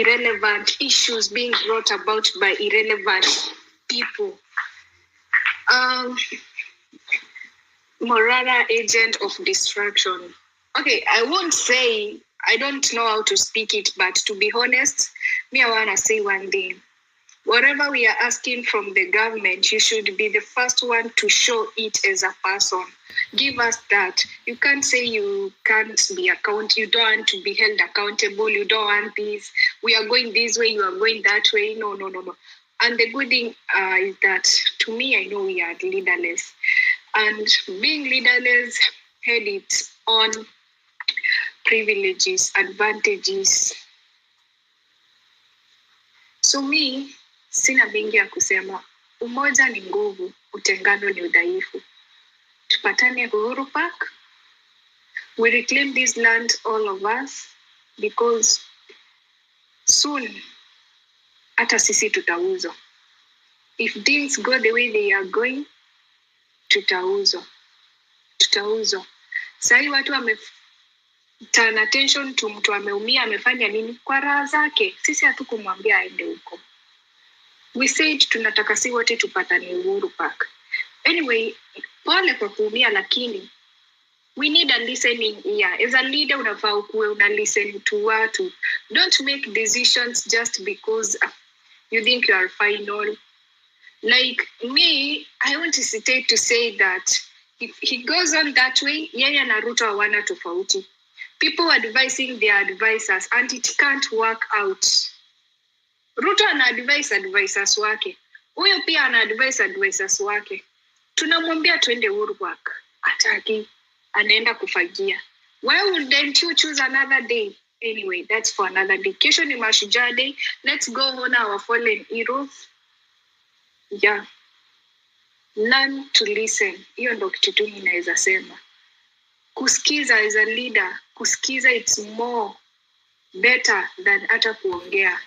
irrelevant issues being brought about by irrelevant people. Morara, agent of destruction. Okay, I won't say, I don't know how to speak it, but to be honest, me, I want to say one thing. Whatever we are asking from the government, you should be the first one to show it as a person. Give us that. You can't say you can't be accountable. You don't want to be held accountable. You don't want this. We are going this way. You are going that way. No. And the good thing is that, to me, I know we are leaderless. And being leaderless had its own privileges, advantages. So me, sina mingi ya kusema. Umoja ni nguvu, utengano ni udhaifu. Tupatane Uhurupark. We reclaim this land, all of us, because soon, hata sisi tutauzwa. If things go the way they are going, tutauzwa. Sahi watu turn attention to mtu ameumia, amefanya nini kwa raha zake. Sisi hatukumwambia aende huko. We said tunataka si wote tupatane Uhurupark. Anyway, pole kwa kuumia, lakini we need a listening ear. As a leader, unafaa ukuwe una listen to watu. Don't make decisions just because you think you are final. Like me, I won't hesitate to say that if he goes on that way, yeye na Ruto hawana tofauti. People advising their advisors, and it can't work out. Ruto ana advisors wake. Huyo pia ana advisors wake. Tunamwambia twende Uhurupark. Ataki. Anaenda kufagia. Why wouldn't you choose another day? Anyway, that's for another day. Kesho ni Mashujaa Day. Let's go honor our fallen heroes. Yeah. Learn to listen. Hiyo ndo kitu tu ninaweza sema. Kusikiza as a leader. Kusikiza, it's more better than hata kuongea.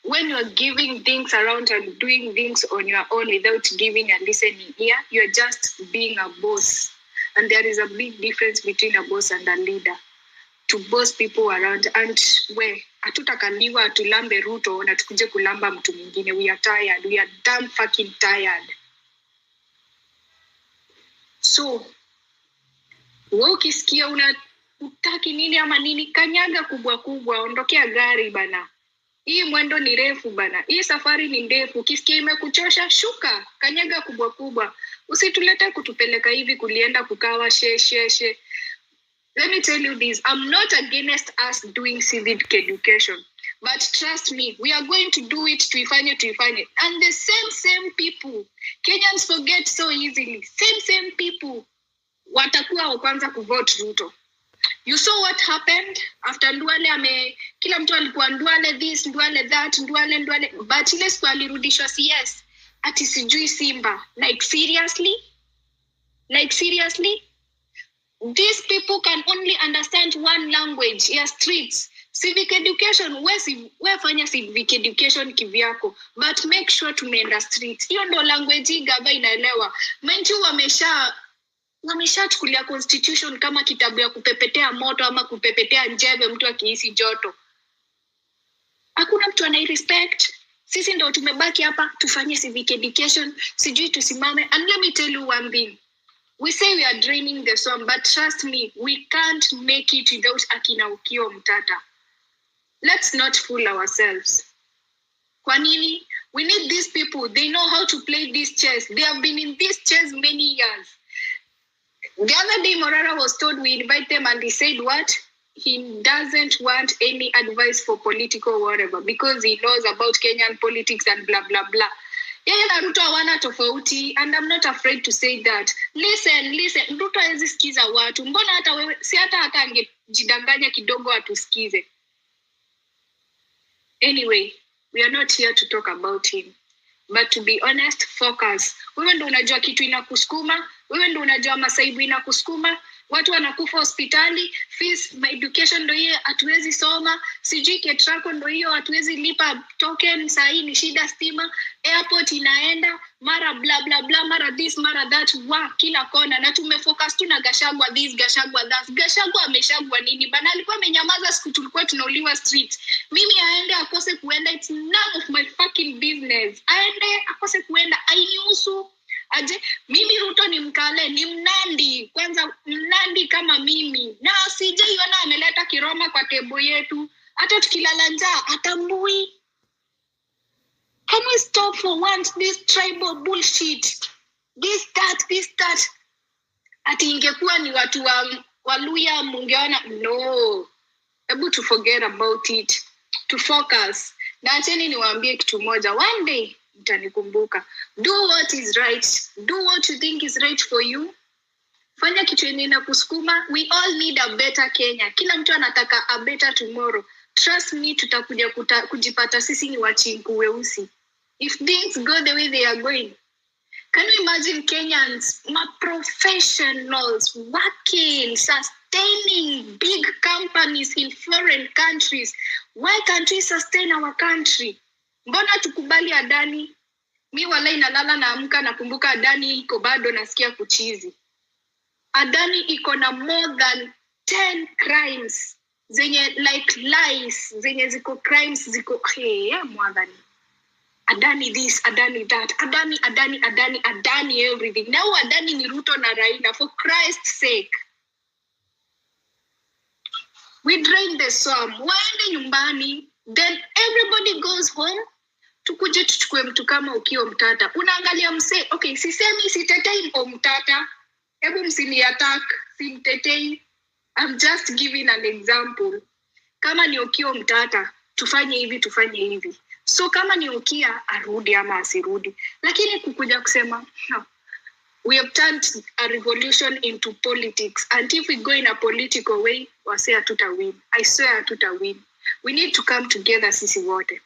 When you're giving things around and doing things on your own without giving and listening ear, you're just being a boss. And there is a big difference between a boss and a leader. To boss people around. And hatutakaliwa tulambe Ruto na tukuje kulamba mtu mwingine. We are tired. We are damn fucking tired. So, wewe ukisikia utaki nini ama nini, kanyaga kubwa, ondokea gari bana. Hii mwendo ni refu bana. Hii safari ni ndefu. Ukisikia imekuchosha, shuka, kanyaga kubwa. Usitulete kutupeleka hivi kulienda kukawa she. Let me tell you this, I'm not against us doing civic education. But trust me, we are going to do it, tuifanye. And the same people, Kenyans forget so easily. Same people, watakuwa wa kwanza kuvote Ruto. You saw what happened after Ndwale kila mtu alikuwa Ndwale this, Ndwale that, Ndwale. But ile siku alirudishwa CS, ati sijui Simba. Like seriously? These people can only understand one language, yeah, streets. Civic education, we fanya civic education kivyako, but make sure tumeenda streets. Hiyo ndo language hii gava inaelewa. Mind you, wameshachukulia constitution kama kitabu ya kupepetea moto ama kupepetea njeve mtu akihisi joto. Hakuna mtu anai-respect. Sisi ndo tumebaki hapa tufanye civic education, sijui tusimame. And let me tell you one thing. We say we are draining the swamp, but trust me, we can't make it without akina Ukio Mtata. Let's not fool ourselves. Kwa nini? We need these people. They know how to play this chess. They have been in this chess many years. The other day, Morara was told we invite them, and he said what? He doesn't want any advice for political whatever because he knows about Kenyan politics and blah, blah, blah. Yeye na Ruto hawana tofauti, and I'm not afraid to say that. Listen, Ruto hawezi sikiza watu. Mbona hata wewe, si hata angejidanganya kidogo atusikize. Anyway, we are not here to talk about him. But to be honest, focus. Wewe ndo unajua kitu inakusukuma, wewe ndo unajua masaibu inakusukuma, Watu wanakufa hospitali, fees, my education ndo hiyo hatuwezi soma, sijui ketrako ndo hiyo hatuwezi lipa token, saa hii ni shida stima, airport inaenda, mara bla bla bla, mara this, mara that, kila kona. Na tumefocus tu na Gachagua this, Gachagua that. Gachagua ameshagwa nini? Bana alikuwa amenyamaza siku tulikuwa tunauliwa street. Mimi aende akose kuenda, it's none of my fucking business. Aende akose kuenda, hainihusu. Aje, mimi Ruto ni Mkale, ni Mnandi. Kwanza Mnandi kama mimi. Na sijaiona ameleta kiroma kwa tebo yetu. Hata tukilala njaa atambui. Can we stop for once this tribal bullshit? This that. Ati ingekuwa ni watu wa Waluya mungeona. No. Able to forget about it. To focus. Na acheni niwaambie kitu moja. One day mtanikumbuka. Do what is right. Do what you think is right for you. Fanya kitu yenye inakusukuma. We all need a better Kenya. Kila mtu anataka a better tomorrow. Trust me, tutakuja kujipata sisi ni wachinku weusi. If things go the way they are going. Can you imagine Kenyans, professionals, working, sustaining big companies in foreign countries? Why can't we sustain our country? Mbona tukubali Adani? Mi walai nalala naamka nakumbuka Adani iko bado nasikia kuchizi. Adani iko na more than 10 crimes. Zenye like lies, zenye ziko crimes ziko mwadhani. Adani this, Adani that, Adani everything. Now Adani ni Ruto na Raila, for Christ's sake. We drain the swamp. Waende nyumbani, then everybody goes home. Tukuje tuchukue mtu kama Ukiwa Mtata. Unaangalia mse, okay, sitetei Mtata. Hebu msini attack, simtetei. I'm just giving an example. Kama ni Ukiwa Mtata, tufanye hivi. So kama ni Ukia, arudi ama asirudi. Lakini kukuja kusema, no. We have turned a revolution into politics. And if we go in a political way, wase hatuta win. I swear hatuta win. We need to come together sisi wote.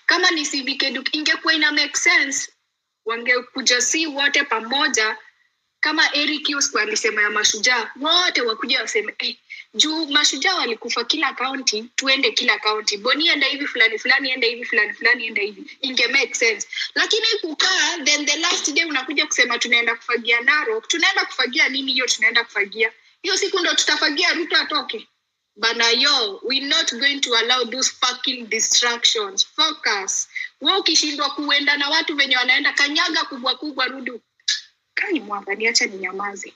Kama ni CBK ingekuwa ina make sense, wangekuja si wote pamoja. Kama Eric Yusko alisema ya mashujaa, wote wakuja waseme, juu mashujaa walikufa kila county, tuende kila county. Boni enda hivi fulani, enda hivi fulani, enda hivi. Inge make sense. Lakini kukaa, then the last day unakuja kusema tunaenda kufagia Narok. Tunaenda kufagia nini hiyo tunaenda kufagia? Hiyo siku ndo tutafagia Ruto atoke. Bana we're not going to allow those fucking distractions. Focus. Wewe ukishindwa kuenda na watu wenye wanaenda kanyaga kubwa rudi. Kani mwanga niacha ninyamaze.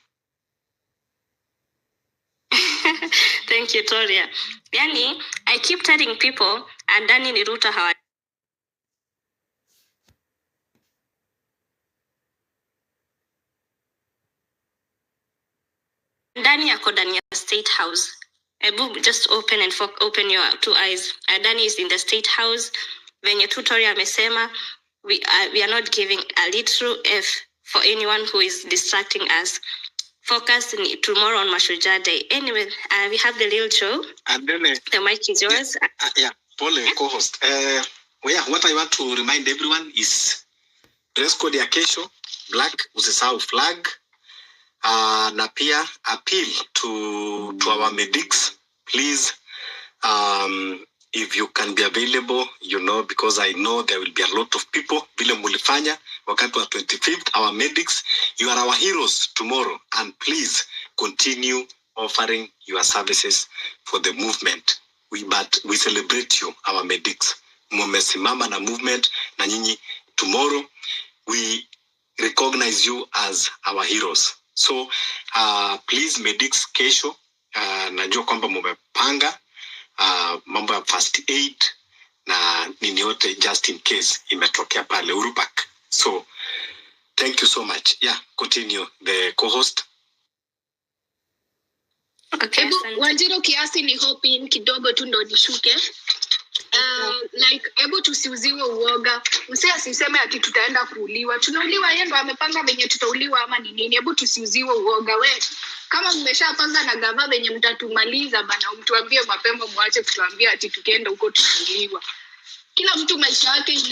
Thank you, Toria. Yani, I keep telling people, Adani ni Ruto hawa. Adani yako ndani ya State House. Ebu just open your two eyes. Adani is in the State House. Venye Toria amesema, we are not giving a little F for anyone who is distracting us. Focus tomorrow on Mashujaa Day. Anyway, we have the real show. And then the mic is yours. Paul, co-host. What I want to remind everyone is dress code ya kesho, black, usisahau flag. Na pia appeal to our medics, please. If you can be available, because I know there will be a lot of people. Vile mulifanya wakati wa 25th, our medics, you are our heroes tomorrow, and please continue offering your services for the movement. We celebrate you, our medics. Mumesimama na movement na nyinyi. Tomorrow we recognize you as our heroes. So please medics, kesho najua kwamba mumepanga mambo ya first aid na nini yote just in case imetokea pale Uhurupark. So thank you so much. Continue the co-host. Okay, Wanjiro kiasi ni hoping kidogo tu ndo nishuke. Like tusiuziwe uoga. Msee asiseme ati tutaenda kuuliwa. Tunauliwa yeye ndo amepanga venye tutauliwa ama ni nini. Tusiuziwe uoga we. Kama mmeshapanga na gava venye mtatumaliza bana, mtuambie mapema, muache kutuambia ati tukienda huko tutauliwa. Kila mtu maisha yake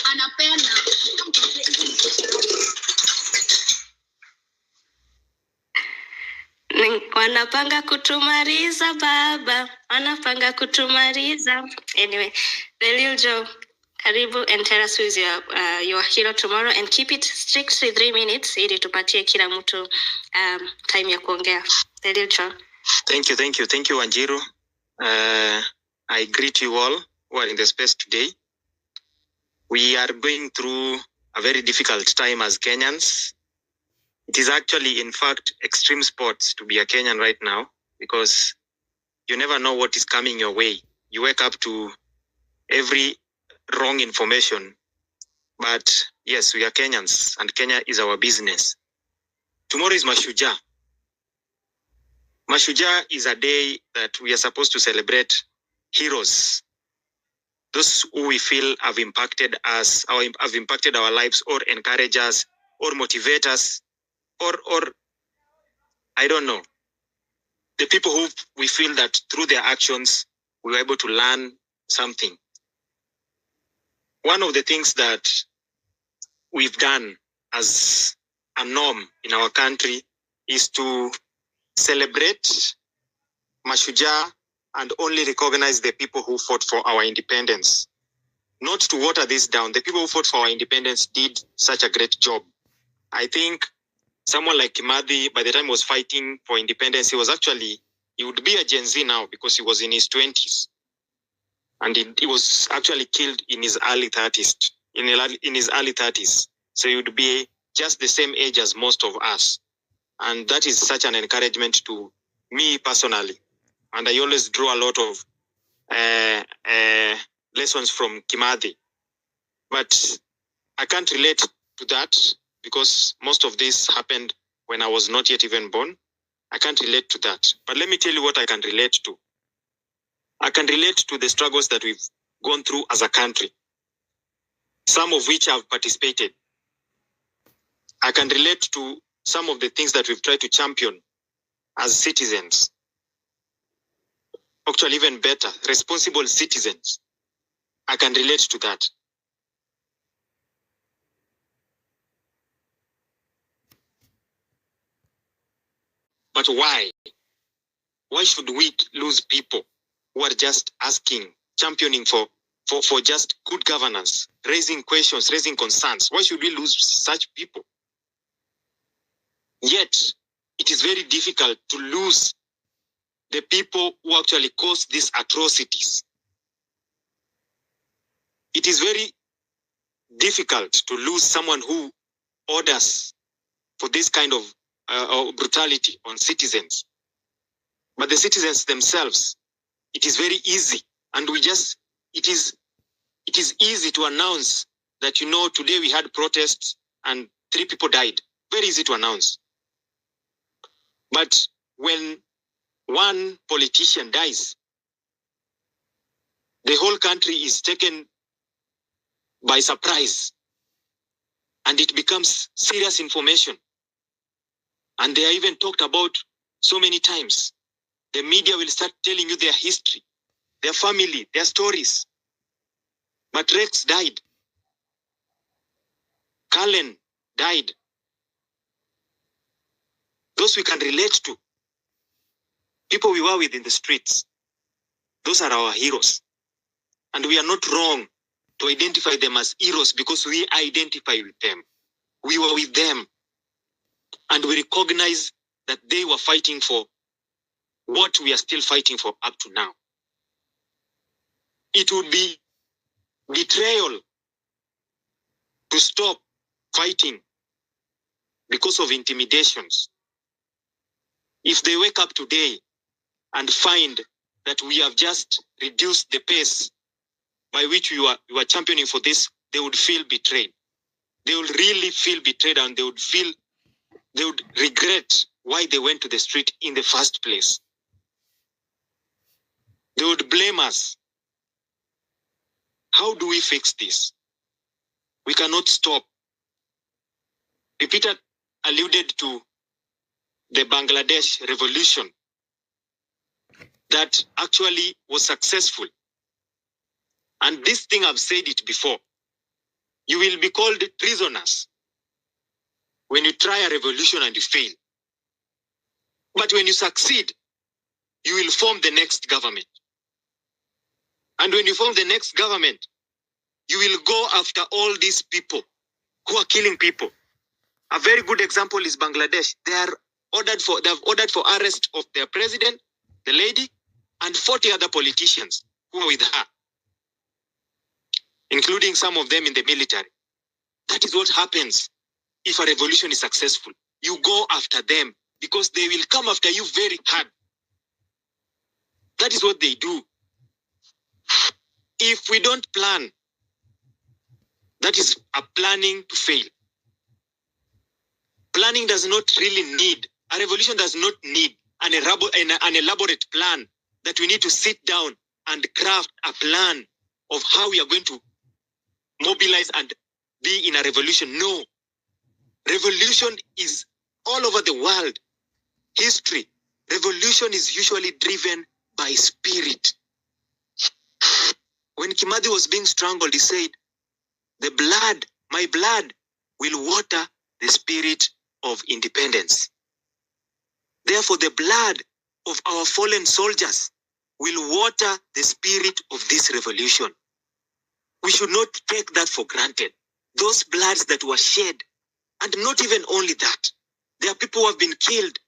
anapenda. Wanapanga kutumaliza baba. Wanapanga kutumaliza. Anyway, the little Joe, karibu and tell us who is your hero tomorrow and keep it strictly 3 minutes ili tupatie kila mtu time ya kuongea. The little Joe. Thank you, Wanjiru. I greet you all who are in the space today. We are going through a very difficult time as Kenyans. It is actually, in fact, extreme sports to be a Kenyan right now because you never know what is coming your way. You wake up to every wrong information. But yes, we are Kenyans and Kenya is our business. Tomorrow is Mashujaa. Mashujaa is a day that we are supposed to celebrate heroes. Those who we feel have impacted us, or have impacted our lives, or encourage us, or motivate us, or I don't know. The people who we feel that through their actions, we were able to learn something. One of the things that we've done as a norm in our country is to celebrate Mashujaa and only recognize the people who fought for our independence. Not to water this down. The people who fought for our independence did such a great job. I think someone like Kimathi, by the time he was fighting for independence, he would be a Gen Z now because he was in his 20s. And he was actually killed in his early 30s. In his early 30s. So he would be just the same age as most of us. And that is such an encouragement to me personally. And I always draw a lot of lessons from Kimathi. But I can't relate to that because most of this happened when I was not yet even born. I can't relate to that. But let me tell you what I can relate to. I can relate to the struggles that we've gone through as a country, some of which I've participated. I can relate to some of the things that we've tried to champion as citizens. Actually, even better, responsible citizens. I can relate to that. But why? Why should we lose people who are just asking, championing for just good governance, raising questions, raising concerns? Why should we lose such people? Yet, it is very difficult to lose the people who actually cause these atrocities. It is very difficult to lose someone who orders for this kind of brutality on citizens. But the citizens themselves, it is very easy. And it is easy to announce that, today we had protests and 3 people died. Very easy to announce. But when one politician dies, the whole country is taken by surprise. And it becomes serious information. And they are even talked about so many times. The media will start telling you their history, their family, their stories. But Rex died. Cullen died. Those we can relate to. People we were with in the streets. Those are our heroes. And we are not wrong to identify them as heroes because we identify with them. We were with them. And we recognize that they were fighting for what we are still fighting for up to now. It would be betrayal to stop fighting because of intimidations. If they wake up today and find that we have just reduced the pace by which we were championing for this, they would feel betrayed. They would really feel betrayed, and they would regret why they went to the street in the first place. They would blame us. How do we fix this? We cannot stop. Peter alluded to the Bangladesh revolution that actually was successful. And this thing, I've said it before. You will be called prisoners when you try a revolution and you fail. But when you succeed, you will form the next government. And when you form the next government, you will go after all these people who are killing people. A very good example is Bangladesh. They have ordered for arrest of their president, the lady, and 40 other politicians who are with her, including some of them in the military. That is what happens if a revolution is successful. You go after them because they will come after you very hard. That is what they do. If we don't plan, that is a planning to fail. Planning does not really need, a revolution does not need an elaborate plan that we need to sit down and craft a plan of how we are going to mobilize and be in a revolution. No. Revolution is all over the world. History. Revolution is usually driven by spirit. When Kimathi was being strangled, he said, "The blood, my blood, will water the spirit of independence." Therefore, the blood of our fallen soldiers will water the spirit of this revolution. We should not take that for granted. Those bloods that were shed, and not even only that, there are people who have been killed.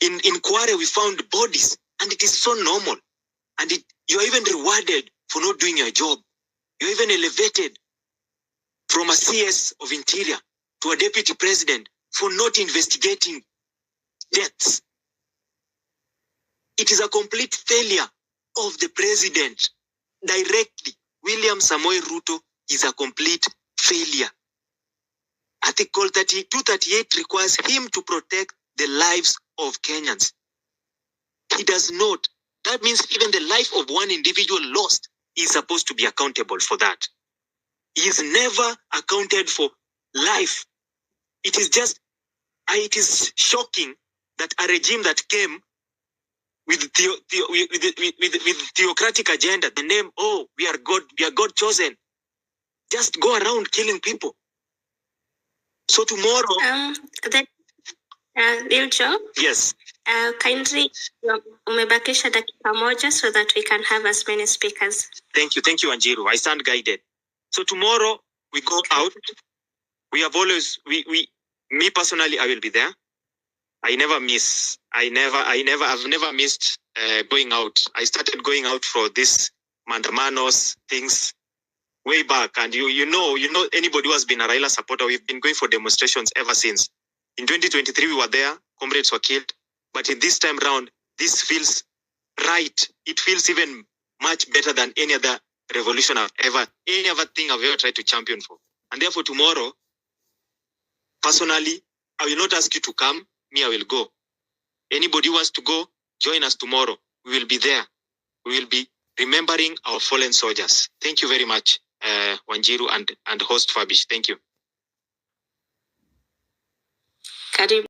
In Kware, we found bodies, and it is so normal. And you are even rewarded for not doing your job. You're even elevated from a CS of Interior to a deputy president for not investigating deaths. It is a complete failure of the president directly. William Samoei Ruto is a complete failure. Article 238 requires him to protect the lives of Kenyans. He does not. That means even the life of one individual lost is supposed to be accountable for that. He is never accounted for life. It is shocking that a regime that came with theocratic agenda, the name, oh, we are God chosen, just go around killing people. So tomorrow, Lil Joe? Yes. Kindly umebakisha dakika moja so that we can have as many speakers. Thank you, Anjiru. I stand guided. So tomorrow we go out. We have always me personally, I will be there. I've never missed going out. I started going out for this mandamanos things way back, and you know anybody who has been a Raila supporter, we've been going for demonstrations ever since. In 2023 we were there, comrades were killed, but in this time round, this feels right. It feels even much better than any other revolution any other thing I've ever tried to champion for. And therefore tomorrow, personally, I will not ask you to come. Me, I will go. Anybody who wants to go, join us tomorrow. We will be there. We will be remembering our fallen soldiers. Thank you very much, Wanjiru and host Fabish. Thank you. Karibu.